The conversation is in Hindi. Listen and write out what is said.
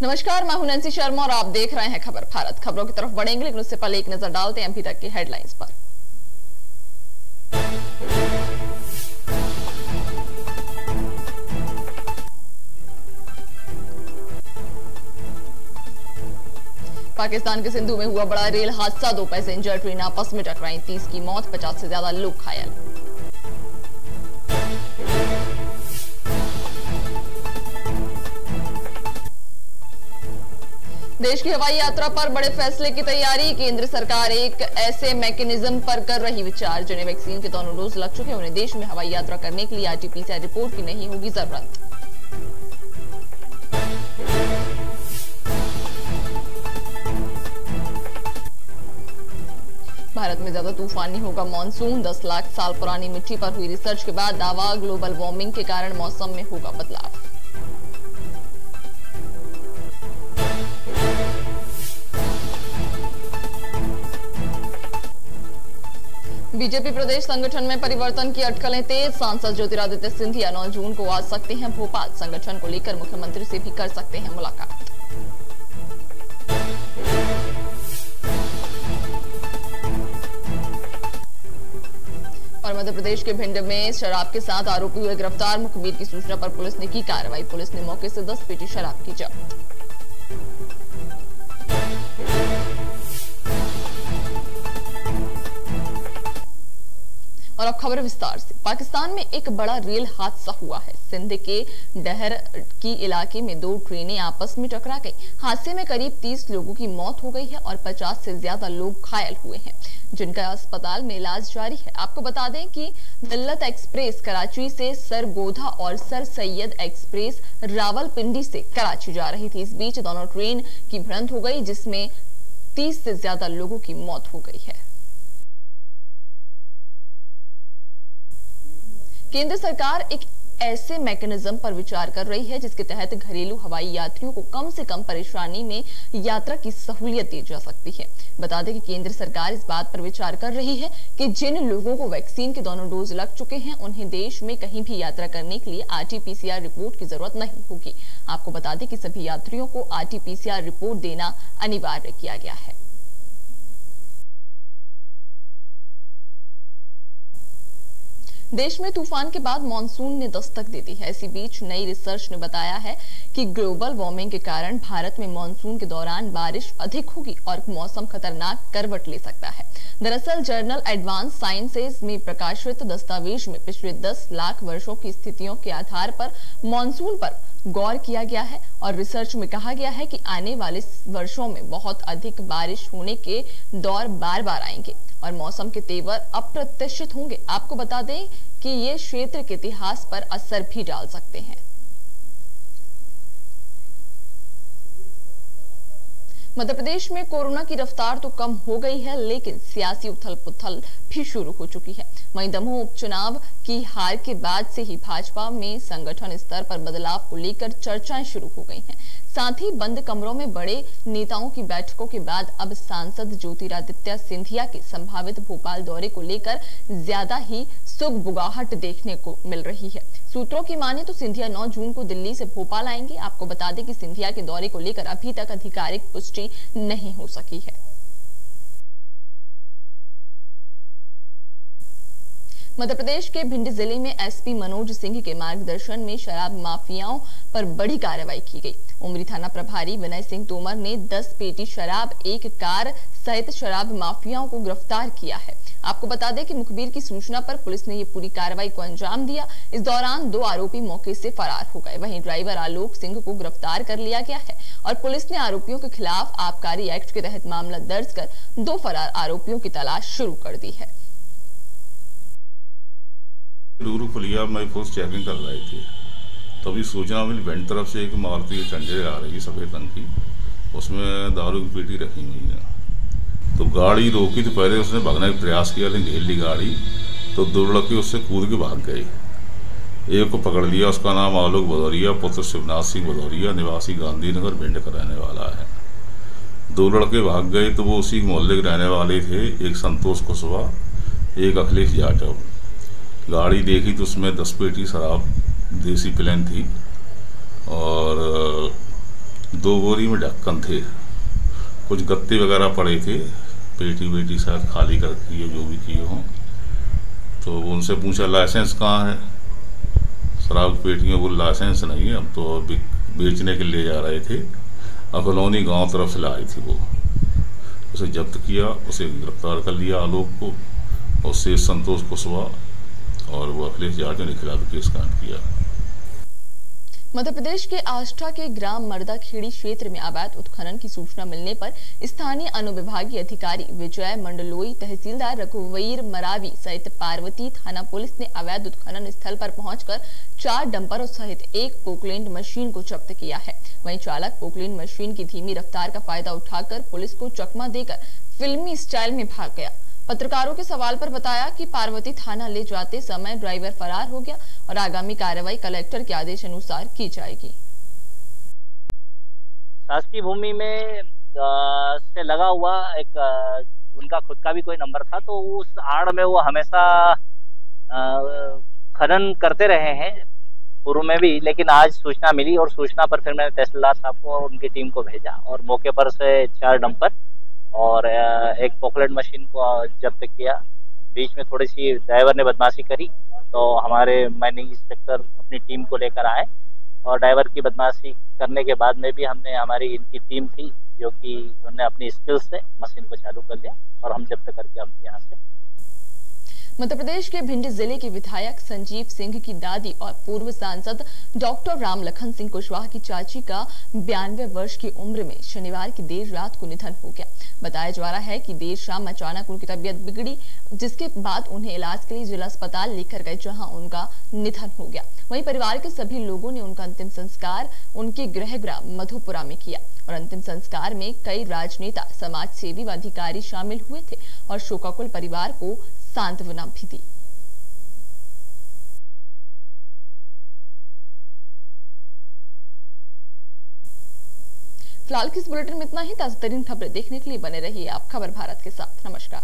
नमस्कार, मैं हूं नैन्सी शर्मा और आप देख रहे हैं खबर भारत। खबरों की तरफ बढ़ेंगे, लेकिन उससे पहले एक नजर डालते हैं अभी तक की हेडलाइंस पर। पाकिस्तान के सिंधु में हुआ बड़ा रेल हादसा, 2 पैसेंजर ट्रेन आपस में टकराई, 30 की मौत, 50 से ज्यादा लोग घायल। देश की हवाई यात्रा पर बड़े फैसले की तैयारी, केंद्र सरकार एक ऐसे मैकेनिज्म पर कर रही विचार। जिन्हें वैक्सीन के दोनों डोज लग चुके हैं उन्हें देश में हवाई यात्रा करने के लिए आरटी-पीसीआर रिपोर्ट की नहीं होगी जरूरत। भारत में ज्यादा तूफानी होगा मॉनसून, 10 लाख साल पुरानी मिट्टी पर हुई रिसर्च के बाद दावा, ग्लोबल वार्मिंग के कारण मौसम में होगा बदलाव। बीजेपी प्रदेश संगठन में परिवर्तन की अटकलें तेज, सांसद ज्योतिरादित्य सिंधिया 9 जून को आ सकते हैं भोपाल, संगठन को लेकर मुख्यमंत्री से भी कर सकते हैं मुलाकात। और मध्य प्रदेश के भिंड में शराब के साथ आरोपी हुए गिरफ्तार, मुखबिर की सूचना पर पुलिस ने की कार्रवाई, पुलिस ने मौके से 10 पेटी शराब की जब्त। और अब खबर विस्तार से। पाकिस्तान में एक बड़ा रेल हादसा हुआ है। सिंध के डहर की इलाके में 2 ट्रेनें आपस में टकरा गई। हादसे में करीब 30 लोगों की मौत हो गई है और 50 से ज्यादा लोग घायल हुए हैं, जिनका अस्पताल में इलाज जारी है। आपको बता दें कि मिल्लत एक्सप्रेस कराची से सरगोधा और सर सैयद एक्सप्रेस रावलपिंडी से कराची जा रही थी। इस बीच दोनों ट्रेन की भिड़ंत हो गई, जिसमें 30 से ज्यादा लोगों की मौत हो गई है। केंद्र सरकार एक ऐसे मैकेनिज्म पर विचार कर रही है जिसके तहत घरेलू हवाई यात्रियों को कम से कम परेशानी में यात्रा की सहूलियत दी जा सकती है। बता दें कि केंद्र सरकार इस बात पर विचार कर रही है कि जिन लोगों को वैक्सीन के दोनों डोज लग चुके हैं उन्हें देश में कहीं भी यात्रा करने के लिए आरटी-पीसीआर रिपोर्ट की जरूरत नहीं होगी। आपको बता दें कि सभी यात्रियों को आरटी-पीसीआर रिपोर्ट देना अनिवार्य किया गया है। देश में तूफान के बाद मानसून ने दस्तक दे दी है। इसी बीच नई रिसर्च ने बताया है कि ग्लोबल वार्मिंग के कारण भारत में मानसून के दौरान बारिश अधिक होगी और मौसम खतरनाक करवट ले सकता है। दरअसल जर्नल एडवांस साइंसेज में प्रकाशित दस्तावेज में पिछले 10 लाख वर्षों की स्थितियों के आधार पर मानसून पर गौर किया गया है और रिसर्च में कहा गया है कि आने वाले वर्षों में बहुत अधिक बारिश होने के दौर बार बार आएंगे और मौसम के तेवर अप्रत्याशित होंगे। आपको बता दें कि ये क्षेत्र के इतिहास पर असर भी डाल सकते हैं। मध्य प्रदेश में कोरोना की रफ्तार तो कम हो गई है, लेकिन सियासी उथल-पुथल भी शुरू हो चुकी है। वहीं दमोह उपचुनाव की हार के बाद से ही भाजपा में संगठन स्तर पर बदलाव को लेकर चर्चाएं शुरू हो गई हैं। साथ ही बंद कमरों में बड़े नेताओं की बैठकों के बाद अब सांसद ज्योतिरादित्य सिंधिया के संभावित भोपाल दौरे को लेकर ज्यादा ही सुगबुगाहट देखने को मिल रही है। सूत्रों की माने तो सिंधिया 9 जून को दिल्ली से भोपाल आएंगे। आपको बता दें कि सिंधिया के दौरे को लेकर अभी तक आधिकारिक पुष्टि नहीं हो सकी है। मध्य प्रदेश के भिंड जिले में एसपी मनोज सिंह के मार्गदर्शन में शराब माफियाओं पर बड़ी कार्रवाई की गई। उमरी थाना प्रभारी विनय सिंह तोमर ने 10 पेटी शराब, 1 कार सहित शराब माफियाओं को गिरफ्तार किया है। आपको बता दें कि मुखबिर की सूचना पर पुलिस ने ये पूरी कार्रवाई को अंजाम दिया। इस दौरान 2 आरोपी मौके से फरार हो गए। वहीं ड्राइवर आलोक सिंह को गिरफ्तार कर लिया गया है और पुलिस ने आरोपियों के खिलाफ आबकारी एक्ट के तहत मामला दर्ज कर 2 फरार आरोपियों की तलाश शुरू कर दी है। डूरू फुलिया में पुलिस चेकिंग कर रही थी, तभी सूचना मिली भिंड तरफ से एक मारुति टंडे आ रही सफेद रंग की, उसमें दारू की पेटी रखी हुई है। तो गाड़ी रोकी तो पहले उसने भागने का प्रयास किया, लेकिन घेर ली गाड़ी, तो 2 लड़के उससे कूद के भाग गए। एक को पकड़ लिया, उसका नाम आलोक भदौरिया पुत्र शिवनाथ सिंह भदौरिया, निवासी गांधीनगर भिंड का रहने वाला है। 2 लड़के भाग गए तो वो उसी मोहल्ले के रहने वाले थे, एक संतोष कुशवाहा, एक अखिलेश यादव। गाड़ी देखी तो उसमें 10 पेटी शराब देसी प्लेन थी और 2 बोरी में ढक्कन थे, कुछ गत्ते वगैरह पड़े थे, पेटी वेटी शायद खाली कर किए जो भी किए हों। तो उनसे पूछा लाइसेंस कहाँ है, शराब की पेटियों, वो लाइसेंस नहीं है, हम तो बेचने के लिए जा रहे थे, अकलौनी गांव तरफ से लाई थी वो। उसे जब्त किया, उसे गिरफ्तार कर लिया आलोक को, और शेष संतोष कुशवाहा, और वो अखिलेश यादव के खिलाफ केस कांड किया। मध्य प्रदेश के आष्टा के ग्राम मर्दाखेड़ी क्षेत्र में अवैध उत्खनन की सूचना मिलने पर स्थानीय अनुविभागीय अधिकारी विजय मंडलोई, तहसीलदार रघुवीर मरावी सहित पार्वती थाना पुलिस ने अवैध उत्खनन स्थल पर पहुंचकर 4 डंपरों सहित 1 पोकलैंड मशीन को जब्त किया है। वहीं चालक पोकलैंड मशीन की धीमी रफ्तार का फायदा उठाकर पुलिस को चकमा देकर फिल्मी स्टाइल में भाग गया। पत्रकारों के सवाल पर बताया कि पार्वती थाना ले जाते समय ड्राइवर फरार हो गया और आगामी कार्रवाई कलेक्टर के आदेश अनुसार की जाएगी। शासकीय भूमि में से लगा हुआ एक उनका खुद का भी कोई नंबर था, तो उस आड़ में वो हमेशा खनन करते रहे हैं पूर्व में भी। लेकिन आज सूचना मिली और सूचना पर फिर मैंने तहसीलदार साहब को और उनकी टीम को भेजा और मौके पर से 4 डंपर और 1 पोकलैंड मशीन को जब्त किया। बीच में थोड़ी सी ड्राइवर ने बदमाशी करी, तो हमारे माइनिंग इंस्पेक्टर अपनी टीम को लेकर आए और ड्राइवर की बदमाशी करने के बाद में भी हमने, हमारी इनकी टीम थी जो कि उन्होंने अपनी स्किल्स से मशीन को चालू कर लिया और हम जब्त करके हम यहाँ से। मध्य प्रदेश के भिंड जिले के विधायक संजीव सिंह की दादी और पूर्व सांसद डॉक्टर रामलखन सिंह कुशवाहा की चाची का 92 वर्ष की उम्र में शनिवार की देर रात को निधन हो गया। बताया जा रहा है कि देर शाम अचानक उनकी तबीयत बिगड़ी, जिसके बाद उन्हें इलाज के लिए जिला अस्पताल लेकर गए, जहां उनका निधन हो गया। वहीं परिवार के सभी लोगों ने उनका अंतिम संस्कार उनके गृह ग्राम मधुपुरा में किया और अंतिम संस्कार में कई राजनेता, समाज सेवी व अधिकारी शामिल हुए थे और शोकाकुल परिवार को सांत्वना भी दी। फिलहाल की इस बुलेटिन में इतना ही। ताजा तरीन खबरें देखने के लिए बने रहिए आप खबर भारत के साथ। नमस्कार।